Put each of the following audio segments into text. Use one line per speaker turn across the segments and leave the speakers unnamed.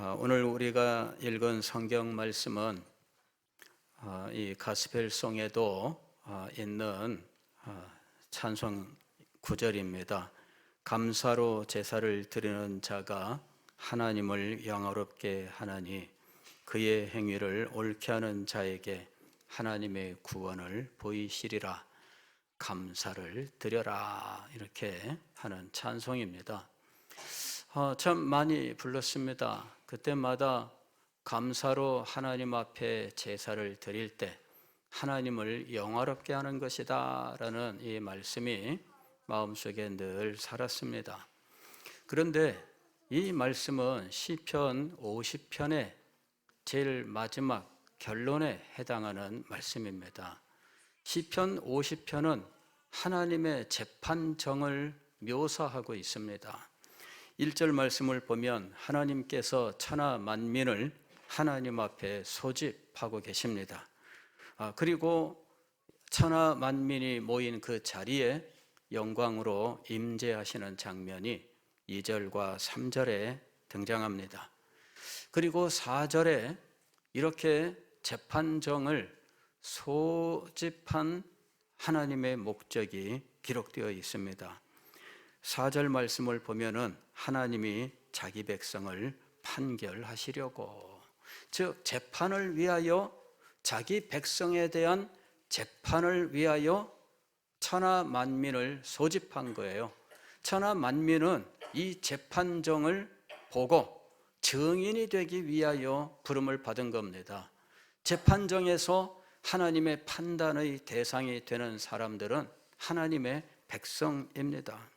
오늘 우리가 읽은 성경 말씀은 이 가스펠송에도 있는 찬송 구절입니다. 감사로 제사를 드리는 자가 하나님을 영화롭게 하나니 그의 행위를 옳게 하는 자에게 하나님의 구원을 보이시리라. 감사를 드려라, 이렇게 하는 찬송입니다. 참 많이 불렀습니다. 그때마다 감사로 하나님 앞에 제사를 드릴 때 하나님을 영화롭게 하는 것이다 라는 이 말씀이 마음속에 늘 살았습니다. 그런데 이 말씀은 시편 50편의 제일 마지막 결론에 해당하는 말씀입니다. 시편 50편은 하나님의 재판정을 묘사하고 있습니다. 1절 말씀을 보면 하나님께서 천하 만민을 하나님 앞에 소집하고 계십니다. 그리고 천하 만민이 모인 그 자리에 영광으로 임재하시는 장면이 2절과 3절에 등장합니다. 그리고 4절에 이렇게 재판정을 소집한 하나님의 목적이 기록되어 있습니다. 4절 말씀을 보면은 하나님이 자기 백성을 판결하시려고, 즉 재판을 위하여, 자기 백성에 대한 재판을 위하여 천하 만민을 소집한 거예요. 천하 만민은 이 재판정을 보고 증인이 되기 위하여 부름을 받은 겁니다. 재판정에서 하나님의 판단의 대상이 되는 사람들은 하나님의 백성입니다.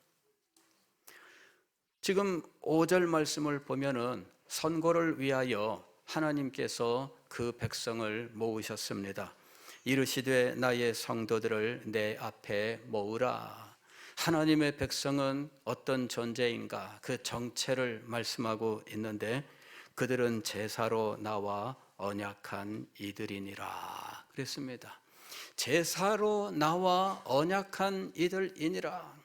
지금 5절 말씀을 보면은 선고를 위하여 하나님께서 그 백성을 모으셨습니다. 이르시되 나의 성도들을 내 앞에 모으라. 하나님의 백성은 어떤 존재인가, 그 정체를 말씀하고 있는데 그들은 제사로 나와 언약한 이들이니라 그랬습니다. 제사로 나와 언약한 이들이니라.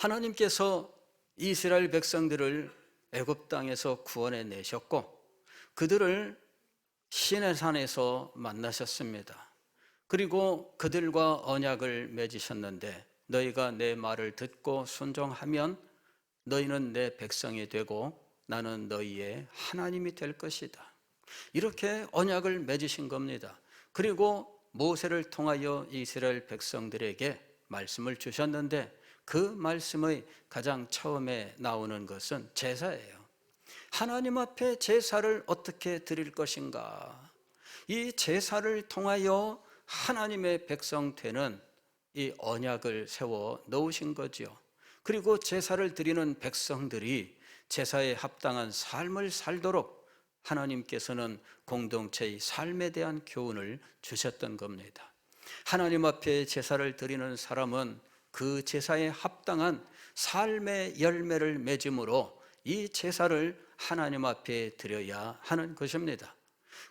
하나님께서 이스라엘 백성들을 애굽 땅에서 구원해 내셨고 그들을 시내산에서 만나셨습니다. 그리고 그들과 언약을 맺으셨는데 너희가 내 말을 듣고 순종하면 너희는 내 백성이 되고 나는 너희의 하나님이 될 것이다. 이렇게 언약을 맺으신 겁니다. 그리고 모세를 통하여 이스라엘 백성들에게 말씀을 주셨는데 그 말씀의 가장 처음에 나오는 것은 제사예요. 하나님 앞에 제사를 어떻게 드릴 것인가? 이 제사를 통하여 하나님의 백성 되는 이 언약을 세워 놓으신 거죠. 그리고 제사를 드리는 백성들이 제사에 합당한 삶을 살도록 하나님께서는 공동체의 삶에 대한 교훈을 주셨던 겁니다. 하나님 앞에 제사를 드리는 사람은 그 제사에 합당한 삶의 열매를 맺음으로 이 제사를 하나님 앞에 드려야 하는 것입니다.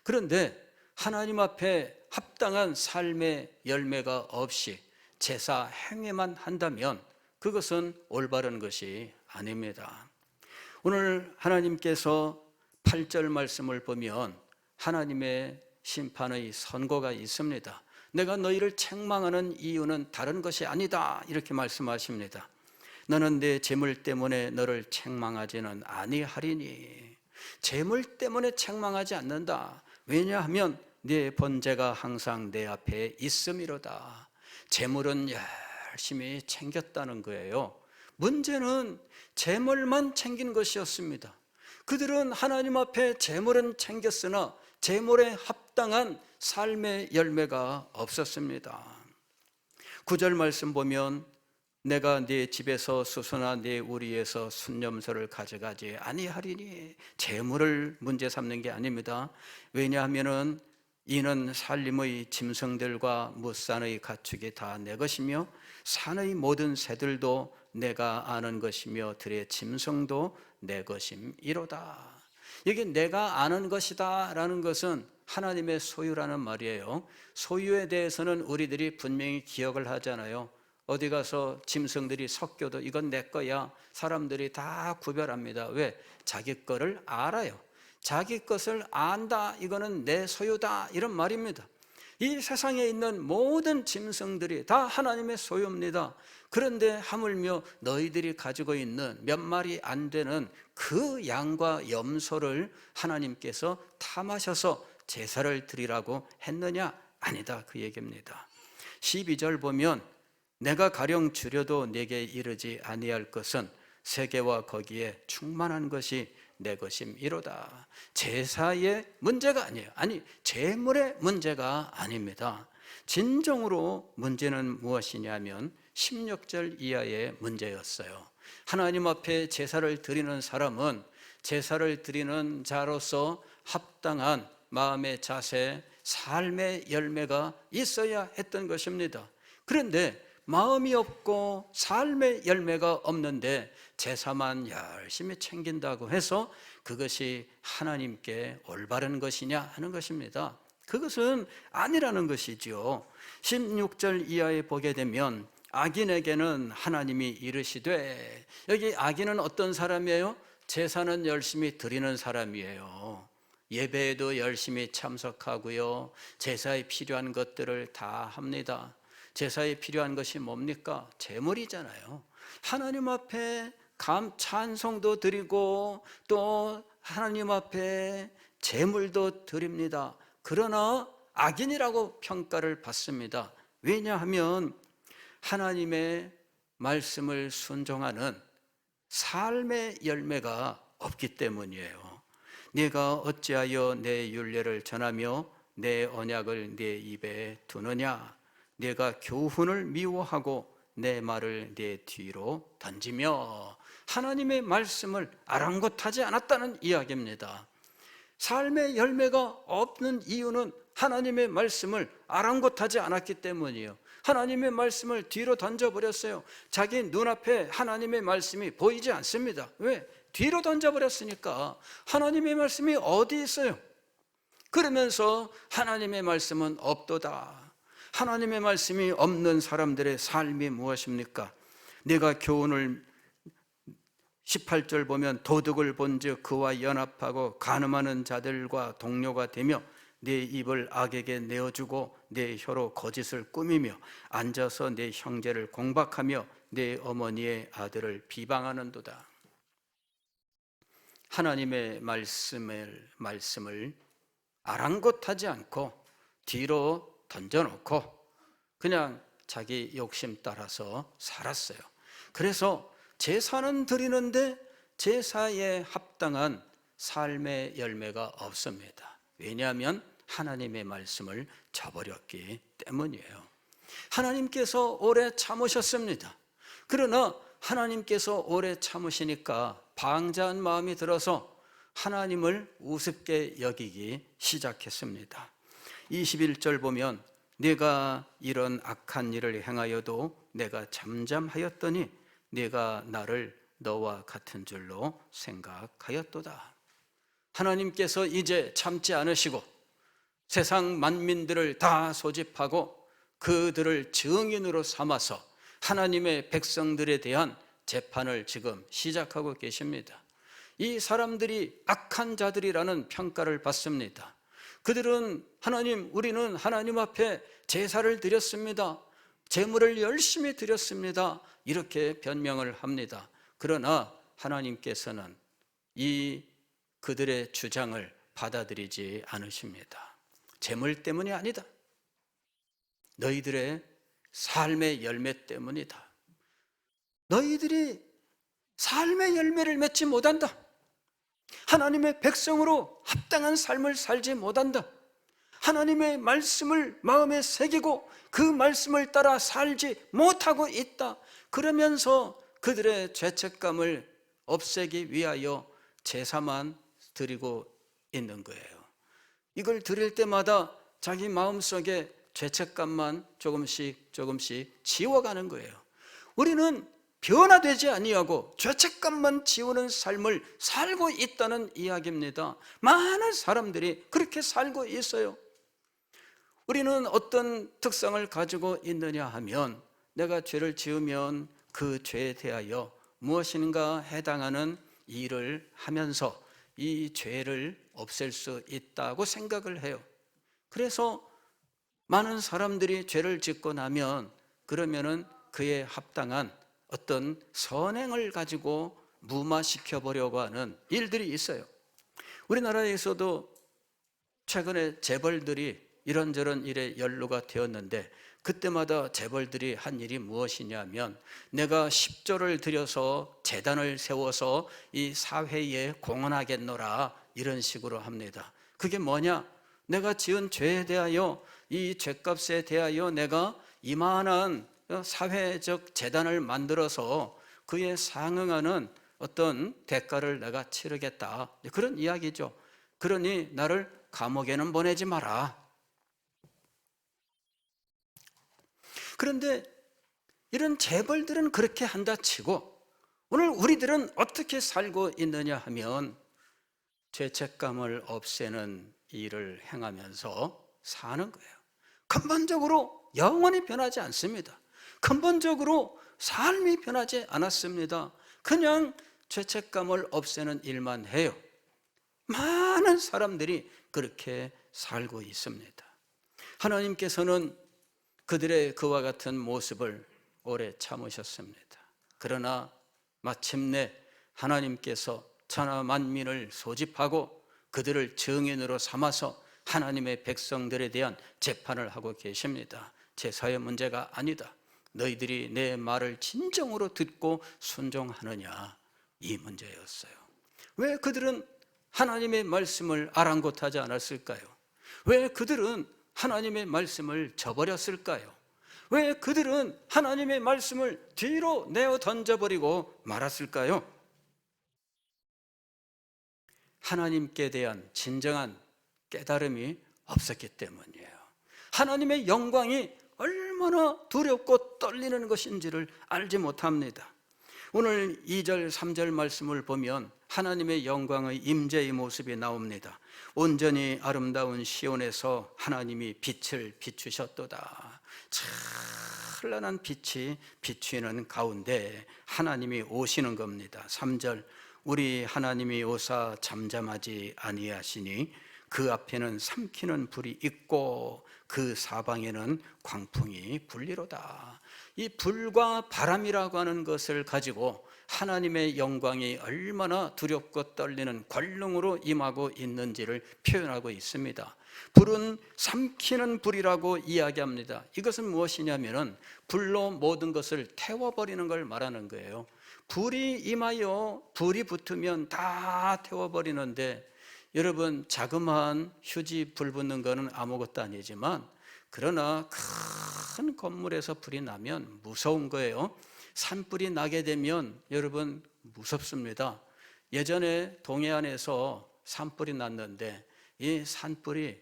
그런데 하나님 앞에 합당한 삶의 열매가 없이 제사 행위만 한다면 그것은 올바른 것이 아닙니다. 오늘 하나님께서 8절 말씀을 보면 하나님의 심판의 선고가 있습니다. 내가 너희를 책망하는 이유는 다른 것이 아니다, 이렇게 말씀하십니다. 너는 내 재물 때문에 너를 책망하지는 아니하리니. 재물 때문에 책망하지 않는다. 왜냐하면 네 번제가 항상 내 앞에 있음이로다. 재물은 열심히 챙겼다는 거예요. 문제는 재물만 챙긴 것이었습니다. 그들은 하나님 앞에 재물은 챙겼으나 재물에 합당한 삶의 열매가 없었습니다. 9절 말씀 보면 내가 네 집에서 수소나 네 우리에서 순념소를 가져가지 아니하리니. 재물을 문제 삼는 게 아닙니다. 왜냐하면 이는 살림의 짐승들과 무산의 가축이 다 내 것이며 산의 모든 새들도 내가 아는 것이며 들의 짐승도 내 것임이로다. 여기 내가 아는 것이다 라는 것은 하나님의 소유라는 말이에요. 소유에 대해서는 우리들이 분명히 기억을 하잖아요. 어디 가서 짐승들이 섞여도 이건 내 거야. 사람들이 다 구별합니다. 왜? 자기 거를 알아요. 자기 것을 안다. 이거는 내 소유다. 이런 말입니다. 이 세상에 있는 모든 짐승들이 다 하나님의 소유입니다. 그런데 하물며 너희들이 가지고 있는 몇 마리 안 되는 그 양과 염소를 하나님께서 탐하셔서 제사를 드리라고 했느냐? 아니다, 그 얘기입니다. 12절 보면 내가 가령 주려도 내게 이르지 아니할 것은 세계와 거기에 충만한 것이 내 것임이로다. 제사의 문제가 아니에요. 아니, 제물의 문제가 아닙니다. 진정으로 문제는 무엇이냐면 16절 이하의 문제였어요. 하나님 앞에 제사를 드리는 사람은 제사를 드리는 자로서 합당한 마음의 자세, 삶의 열매가 있어야 했던 것입니다. 그런데 마음이 없고 삶의 열매가 없는데 제사만 열심히 챙긴다고 해서 그것이 하나님께 올바른 것이냐 하는 것입니다. 그것은 아니라는 것이죠. 16절 이하에 보게 되면 악인에게는 하나님이 이르시되, 여기 악인은 어떤 사람이에요? 제사는 열심히 드리는 사람이에요. 예배에도 열심히 참석하고요, 제사에 필요한 것들을 다 합니다. 제사에 필요한 것이 뭡니까? 제물이잖아요. 하나님 앞에 찬송도 드리고 또 하나님 앞에 제물도 드립니다. 그러나 악인이라고 평가를 받습니다. 왜냐하면 하나님의 말씀을 순종하는 삶의 열매가 없기 때문이에요. 네가 어찌하여 내 율례를 전하며 내 언약을 네 입에 두느냐? 네가 교훈을 미워하고 내 말을 네 뒤로 던지며, 하나님의 말씀을 아랑곳하지 않았다는 이야기입니다. 삶의 열매가 없는 이유는 하나님의 말씀을 아랑곳하지 않았기 때문이에요. 하나님의 말씀을 뒤로 던져버렸어요. 자기 눈앞에 하나님의 말씀이 보이지 않습니다. 왜? 뒤로 던져버렸으니까. 하나님의 말씀이 어디 있어요? 그러면서 하나님의 말씀은 없도다. 하나님의 말씀이 없는 사람들의 삶이 무엇입니까? 내가 교훈을 18절 보면 도둑을 본즉 그와 연합하고 간음하는 자들과 동료가 되며 내 입을 악에게 내어주고 내 혀로 거짓을 꾸미며 앉아서 내 형제를 공박하며 내 어머니의 아들을 비방하는도다. 하나님의 말씀을 아랑곳하지 않고 뒤로 던져놓고 그냥 자기 욕심 따라서 살았어요. 그래서 제사는 드리는데 제사에 합당한 삶의 열매가 없습니다. 왜냐하면 하나님의 말씀을 저버렸기 때문이에요. 하나님께서 오래 참으셨습니다. 그러나 하나님께서 오래 참으시니까 방자한 마음이 들어서 하나님을 우습게 여기기 시작했습니다. 21절 보면 내가 이런 악한 일을 행하여도 내가 잠잠하였더니 내가 나를 너와 같은 줄로 생각하였도다. 하나님께서 이제 참지 않으시고 세상 만민들을 다 소집하고 그들을 증인으로 삼아서 하나님의 백성들에 대한 재판을 지금 시작하고 계십니다. 이 사람들이 악한 자들이라는 평가를 받습니다. 그들은 우리는 하나님 앞에 제사를 드렸습니다. 제물을 열심히 드렸습니다. 이렇게 변명을 합니다. 그러나 하나님께서는 그들의 주장을 받아들이지 않으십니다. 제물 때문이 아니다. 너희들의 삶의 열매 때문이다. 너희들이 삶의 열매를 맺지 못한다. 하나님의 백성으로 합당한 삶을 살지 못한다. 하나님의 말씀을 마음에 새기고 그 말씀을 따라 살지 못하고 있다. 그러면서 그들의 죄책감을 없애기 위하여 제사만 드리고 있는 거예요. 이걸 드릴 때마다 자기 마음속에 죄책감만 조금씩 지워가는 거예요. 우리는 변화되지 아니하고 죄책감만 지우는 삶을 살고 있다는 이야기입니다. 많은 사람들이 그렇게 살고 있어요. 우리는 어떤 특성을 가지고 있느냐 하면 내가 죄를 지으면 그 죄에 대하여 무엇인가 해당하는 일을 하면서 이 죄를 없앨 수 있다고 생각을 해요. 그래서 많은 사람들이 죄를 짓고 나면 그러면은 그에 합당한 어떤 선행을 가지고 무마시켜 보려고 하는 일들이 있어요. 우리나라에서도 최근에 재벌들이 이런저런 일에 연루가 되었는데, 그때마다 재벌들이 한 일이 무엇이냐면, 내가 10조를 들여서 재단을 세워서 이 사회에 공헌하겠노라, 이런 식으로 합니다. 그게 뭐냐? 내가 지은 죄에 대하여, 이 죄값에 대하여 내가 이만한 사회적 재단을 만들어서 그에 상응하는 어떤 대가를 내가 치르겠다, 그런 이야기죠. 그러니 나를 감옥에는 보내지 마라. 그런데 이런 재벌들은 그렇게 한다 치고, 오늘 우리들은 어떻게 살고 있느냐 하면 죄책감을 없애는 일을 행하면서 사는 거예요. 근본적으로 영원히 변하지 않습니다. 근본적으로 삶이 변하지 않았습니다. 그냥 죄책감을 없애는 일만 해요. 많은 사람들이 그렇게 살고 있습니다. 하나님께서는 그들의 그와 같은 모습을 오래 참으셨습니다. 그러나 마침내 하나님께서 천하 만민을 소집하고 그들을 증인으로 삼아서 하나님의 백성들에 대한 재판을 하고 계십니다. 제사의 문제가 아니다. 너희들이 내 말을 진정으로 듣고 순종하느냐, 이 문제였어요. 왜 그들은 하나님의 말씀을 아랑곳하지 않았을까요? 왜 그들은 하나님의 말씀을 저버렸을까요? 왜 그들은 하나님의 말씀을 뒤로 내어 던져버리고 말았을까요? 하나님께 대한 진정한 깨달음이 없었기 때문이에요. 하나님의 영광이 얼마나 두렵고 떨리는 것인지를 알지 못합니다. 오늘 2절 3절 말씀을 보면 하나님의 영광의 임재의 모습이 나옵니다. 온전히 아름다운 시온에서 하나님이 빛을 비추셨도다. 찬란한 빛이 비추는 가운데 하나님이 오시는 겁니다. 3절, 우리 하나님이 오사 잠잠하지 아니하시니 그 앞에는 삼키는 불이 있고 그 사방에는 광풍이 불리로다. 이 불과 바람이라고 하는 것을 가지고 하나님의 영광이 얼마나 두렵고 떨리는 권능으로 임하고 있는지를 표현하고 있습니다. 불은 삼키는 불이라고 이야기합니다. 이것은 무엇이냐면 불로 모든 것을 태워버리는 걸 말하는 거예요. 불이 임하여 불이 붙으면 다 태워버리는데, 여러분, 자그마한 휴지 불 붙는 거는 아무것도 아니지만, 그러나 큰 건물에서 불이 나면 무서운 거예요. 산불이 나게 되면 여러분 무섭습니다. 예전에 동해안에서 산불이 났는데, 이 산불이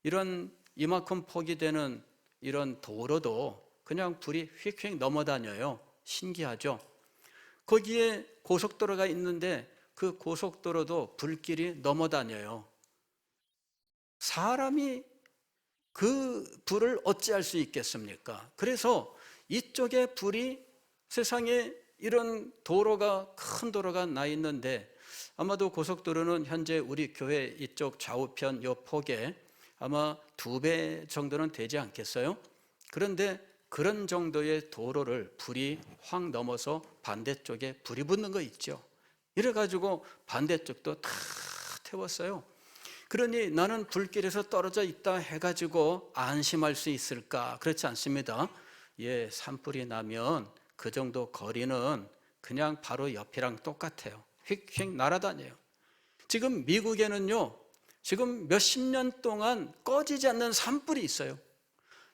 이런 이만큼 폭이 되는 이런 도로도 그냥 불이 휙휙 넘어다녀요. 신기하죠? 거기에 고속도로가 있는데 그 고속도로도 불길이 넘어다녀요. 사람이 그 불을 어찌할 수 있겠습니까? 그래서 이쪽에 불이, 세상에 이런 도로가, 큰 도로가 나 있는데, 아마도 고속도로는 현재 우리 교회 이쪽 좌우편 요 폭에 아마 2배 정도는 되지 않겠어요? 그런데 그런 정도의 도로를 불이 확 넘어서 반대쪽에 불이 붙는 거 있죠. 이래가지고 반대쪽도 다 태웠어요. 그러니 나는 불길에서 떨어져 있다 해가지고 안심할 수 있을까? 그렇지 않습니다. 예, 산불이 나면 그 정도 거리는 그냥 바로 옆이랑 똑같아요. 휙휙 날아다녀요. 지금 미국에는요, 지금 몇십 년 동안 꺼지지 않는 산불이 있어요.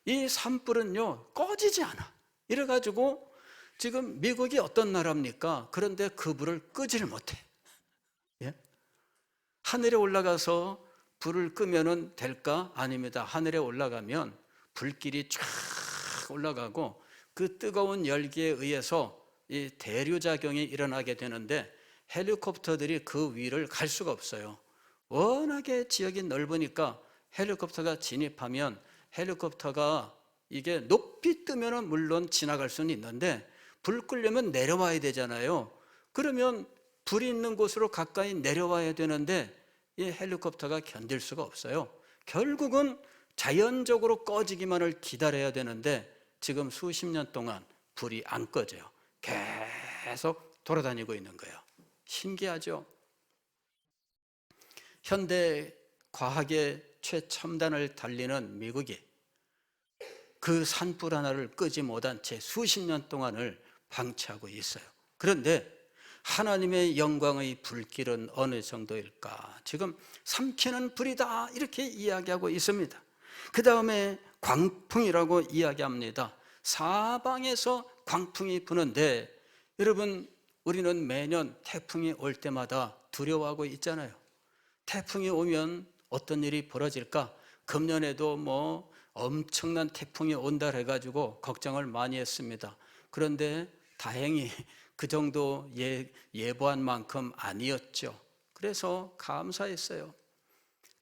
이 산불은요, 꺼지지 않아. 이래가지고 지금 미국이 어떤 나라입니까? 그런데 그 불을 끄지를 못해. 예? 하늘에 올라가서 불을 끄면은 될까? 아닙니다. 하늘에 올라가면 불길이 쫙 올라가고 그 뜨거운 열기에 의해서 이 대류작용이 일어나게 되는데, 헬리콥터들이 그 위를 갈 수가 없어요. 워낙에 지역이 넓으니까 헬리콥터가 진입하면 헬리콥터가 이게 높이 뜨면은 물론 지나갈 수는 있는데 불 끄려면 내려와야 되잖아요. 그러면 불이 있는 곳으로 가까이 내려와야 되는데 이 헬리콥터가 견딜 수가 없어요. 결국은 자연적으로 꺼지기만을 기다려야 되는데 지금 수십 년 동안 불이 안 꺼져요. 계속 돌아다니고 있는 거예요. 신기하죠? 현대 과학의 최첨단을 달리는 미국이 그 산불 하나를 끄지 못한 채 수십 년 동안을 방치하고 있어요. 그런데 하나님의 영광의 불길은 어느 정도일까? 지금 삼키는 불이다 이렇게 이야기하고 있습니다. 그 다음에 광풍이라고 이야기합니다. 사방에서 광풍이 부는데 여러분, 우리는 매년 태풍이 올 때마다 두려워하고 있잖아요. 태풍이 오면 어떤 일이 벌어질까? 금년에도 뭐 엄청난 태풍이 온다 해가지고 걱정을 많이 했습니다. 그런데 다행히 그 정도 예보한 만큼 아니었죠. 그래서 감사했어요.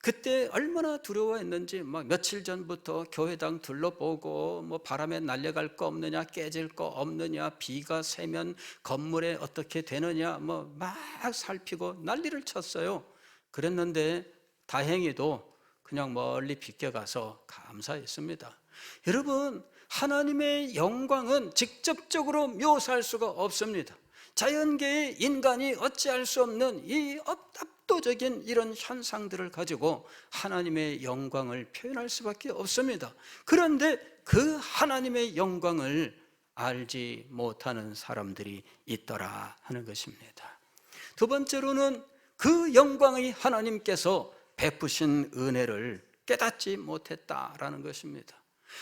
그때 얼마나 두려워했는지 막 며칠 전부터 교회당 둘러보고 뭐 바람에 날려갈 거 없느냐, 깨질 거 없느냐, 비가 새면 건물에 어떻게 되느냐 뭐 막 살피고 난리를 쳤어요. 그랬는데 다행히도 그냥 멀리 비껴가서 감사했습니다. 여러분, 하나님의 영광은 직접적으로 묘사할 수가 없습니다. 자연계의 인간이 어찌할 수 없는 이 압도적인 이런 현상들을 가지고 하나님의 영광을 표현할 수밖에 없습니다. 그런데 그 하나님의 영광을 알지 못하는 사람들이 있더라 하는 것입니다. 두 번째로는 그 영광의 하나님께서 베푸신 은혜를 깨닫지 못했다라는 것입니다.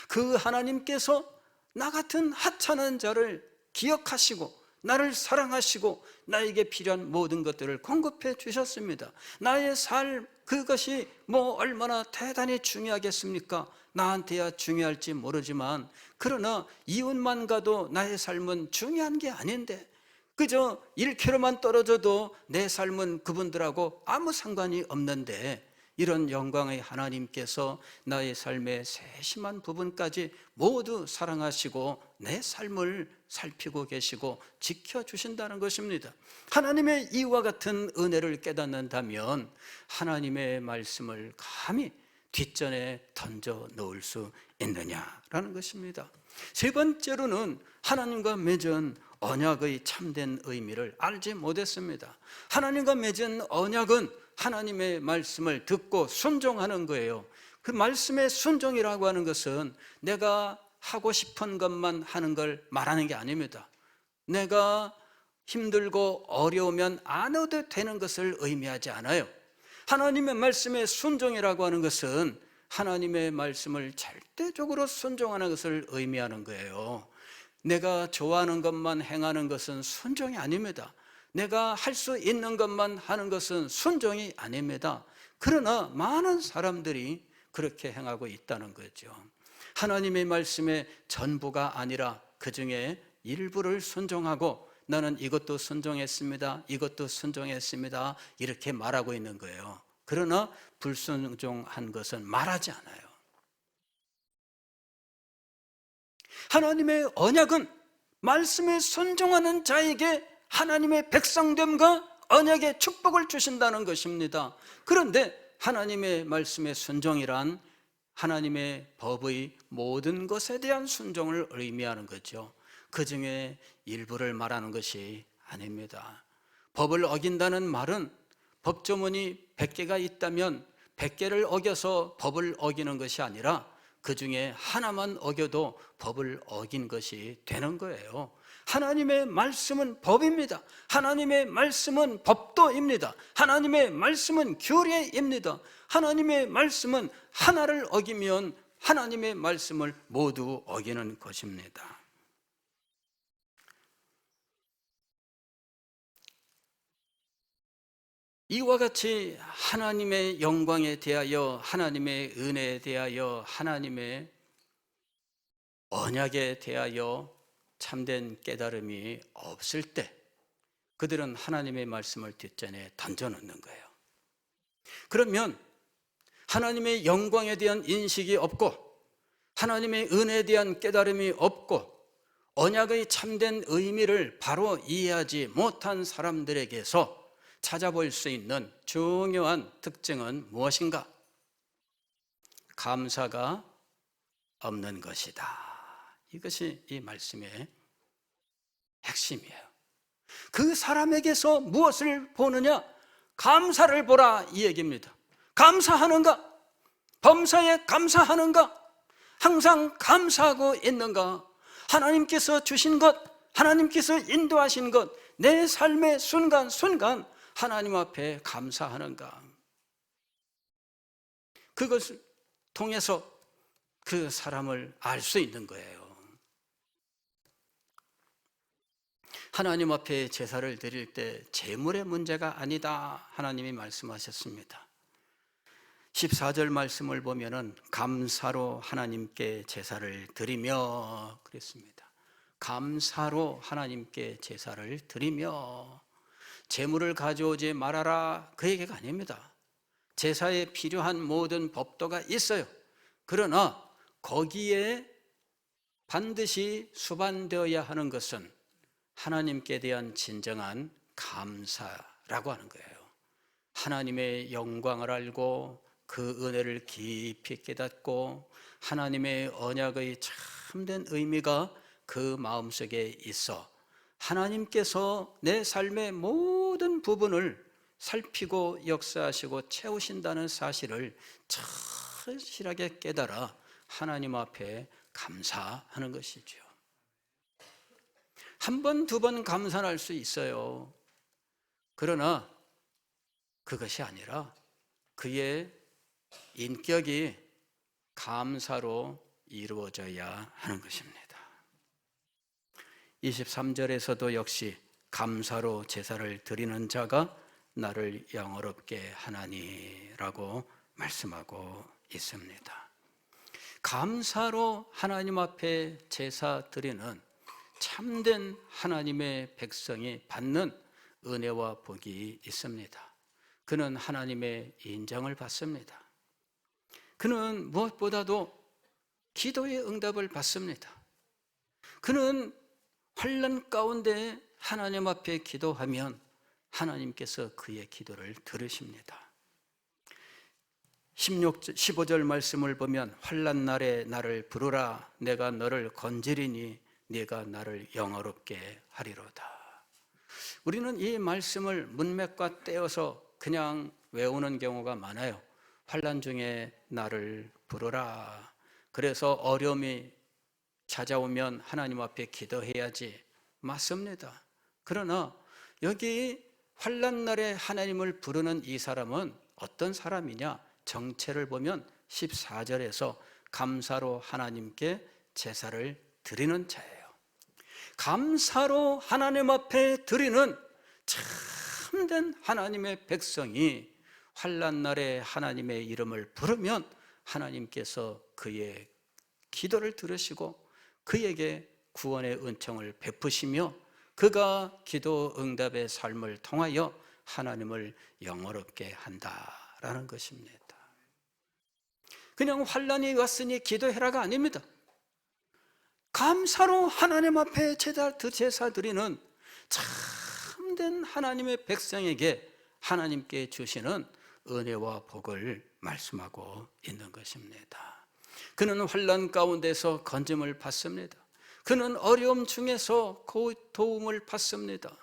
그 하나님께서 나 같은 하찮은 자를 기억하시고 나를 사랑하시고 나에게 필요한 모든 것들을 공급해 주셨습니다. 나의 삶, 그것이 뭐 얼마나 대단히 중요하겠습니까? 나한테야 중요할지 모르지만, 그러나 이웃만 가도 나의 삶은 중요한 게 아닌데 그저 1km만 떨어져도 내 삶은 그분들하고 아무 상관이 없는데, 이런 영광의 하나님께서 나의 삶의 세심한 부분까지 모두 사랑하시고 내 삶을 살피고 계시고 지켜주신다는 것입니다. 하나님의 이와 같은 은혜를 깨닫는다면 하나님의 말씀을 감히 뒷전에 던져 놓을 수 있느냐라는 것입니다. 세 번째로는 하나님과 맺은 언약의 참된 의미를 알지 못했습니다. 하나님과 맺은 언약은 하나님의 말씀을 듣고 순종하는 거예요. 그 말씀의 순종이라고 하는 것은 내가 하고 싶은 것만 하는 걸 말하는 게 아닙니다. 내가 힘들고 어려우면 안 해도 되는 것을 의미하지 않아요. 하나님의 말씀의 순종이라고 하는 것은 하나님의 말씀을 절대적으로 순종하는 것을 의미하는 거예요. 내가 좋아하는 것만 행하는 것은 순종이 아닙니다. 내가 할 수 있는 것만 하는 것은 순종이 아닙니다. 그러나 많은 사람들이 그렇게 행하고 있다는 거죠. 하나님의 말씀의 전부가 아니라 그 중에 일부를 순종하고 나는 이것도 순종했습니다, 이것도 순종했습니다 이렇게 말하고 있는 거예요. 그러나 불순종한 것은 말하지 않아요. 하나님의 언약은 말씀에 순종하는 자에게 하나님의 백성됨과 언약의 축복을 주신다는 것입니다. 그런데 하나님의 말씀의 순종이란 하나님의 법의 모든 것에 대한 순종을 의미하는 거죠. 그 중에 일부를 말하는 것이 아닙니다. 법을 어긴다는 말은 법조문이 100개가 있다면 100개를 어겨서 법을 어기는 것이 아니라 그 중에 하나만 어겨도 법을 어긴 것이 되는 거예요. 하나님의 말씀은 법입니다. 하나님의 말씀은 법도입니다. 하나님의 말씀은 규례입니다. 하나님의 말씀은 하나를 어기면 하나님의 말씀을 모두 어기는 것입니다. 이와 같이 하나님의 영광에 대하여, 하나님의 은혜에 대하여, 하나님의 언약에 대하여 참된 깨달음이 없을 때 그들은 하나님의 말씀을 뒷전에 던져놓는 거예요. 그러면 하나님의 영광에 대한 인식이 없고 하나님의 은혜에 대한 깨달음이 없고 언약의 참된 의미를 바로 이해하지 못한 사람들에게서 찾아볼 수 있는 중요한 특징은 무엇인가? 감사가 없는 것이다. 이것이 이 말씀의 핵심이에요. 그 사람에게서 무엇을 보느냐? 감사를 보라, 이 얘기입니다. 감사하는가? 범사에 감사하는가? 항상 감사하고 있는가? 하나님께서 주신 것, 하나님께서 인도하신 것, 내 삶의 순간순간 하나님 앞에 감사하는가? 그것을 통해서 그 사람을 알 수 있는 거예요. 하나님 앞에 제사를 드릴 때 재물의 문제가 아니다, 하나님이 말씀하셨습니다. 14절 말씀을 보면은 감사로 하나님께 제사를 드리며 그랬습니다. 감사로 하나님께 제사를 드리며, 재물을 가져오지 말아라, 그 얘기가 아닙니다. 제사에 필요한 모든 법도가 있어요. 그러나 거기에 반드시 수반되어야 하는 것은 하나님께 대한 진정한 감사라고 하는 거예요. 하나님의 영광을 알고 그 은혜를 깊이 깨닫고 하나님의 언약의 참된 의미가 그 마음속에 있어 하나님께서 내 삶의 모든 부분을 살피고 역사하시고 채우신다는 사실을 절실하게 깨달아 하나님 앞에 감사하는 것이죠. 한 번, 두 번 감사할 수 있어요. 그러나 그것이 아니라 그의 인격이 감사로 이루어져야 하는 것입니다. 23절에서도 역시 감사로 제사를 드리는 자가 나를 영화롭게 하나니라고 말씀하고 있습니다. 감사로 하나님 앞에 제사 드리는 참된 하나님의 백성이 받는 은혜와 복이 있습니다. 그는 하나님의 인정을 받습니다. 그는 무엇보다도 기도의 응답을 받습니다. 그는 환난 가운데 하나님 앞에 기도하면 하나님께서 그의 기도를 들으십니다. 15절 말씀을 보면 환난 날에 나를 부르라, 내가 너를 건지리니 네가 나를 영화롭게 하리로다. 우리는 이 말씀을 문맥과 떼어서 그냥 외우는 경우가 많아요. 환난 중에 나를 부르라. 그래서 어려움이 찾아오면 하나님 앞에 기도해야지. 맞습니다. 그러나 여기 환난 날에 하나님을 부르는 이 사람은 어떤 사람이냐? 정체를 보면 14절에서 감사로 하나님께 제사를 드리는 자예요. 감사로 하나님 앞에 드리는 참된 하나님의 백성이 환난 날에 하나님의 이름을 부르면 하나님께서 그의 기도를 들으시고 그에게 구원의 은총을 베푸시며 그가 기도 응답의 삶을 통하여 하나님을 영화롭게 한다라는 것입니다. 그냥 환난이 왔으니 기도해라가 아닙니다. 감사로 하나님 앞에 제사 드리는 참된 하나님의 백성에게 하나님께 주시는 은혜와 복을 말씀하고 있는 것입니다. 그는 환난 가운데서 건짐을 받습니다. 그는 어려움 중에서 도움을 받습니다.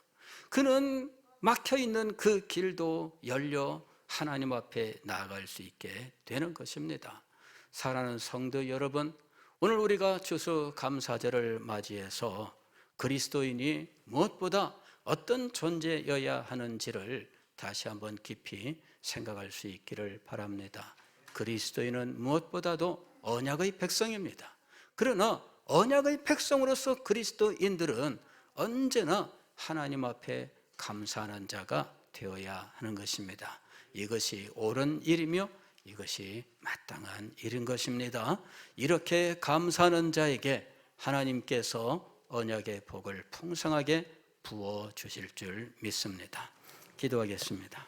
그는 막혀있는 그 길도 열려 하나님 앞에 나아갈 수 있게 되는 것입니다. 사랑하는 성도 여러분, 오늘 우리가 추수감사절을 맞이해서 그리스도인이 무엇보다 어떤 존재여야 하는지를 다시 한번 깊이 생각할 수 있기를 바랍니다. 그리스도인은 무엇보다도 언약의 백성입니다. 그러나 언약의 백성으로서 그리스도인들은 언제나 하나님 앞에 감사하는 자가 되어야 하는 것입니다. 이것이 옳은 일이며 이것이 마땅한 일인 것입니다. 이렇게 감사하는 자에게 하나님께서 언약의 복을 풍성하게 부어 주실 줄 믿습니다. 기도하겠습니다.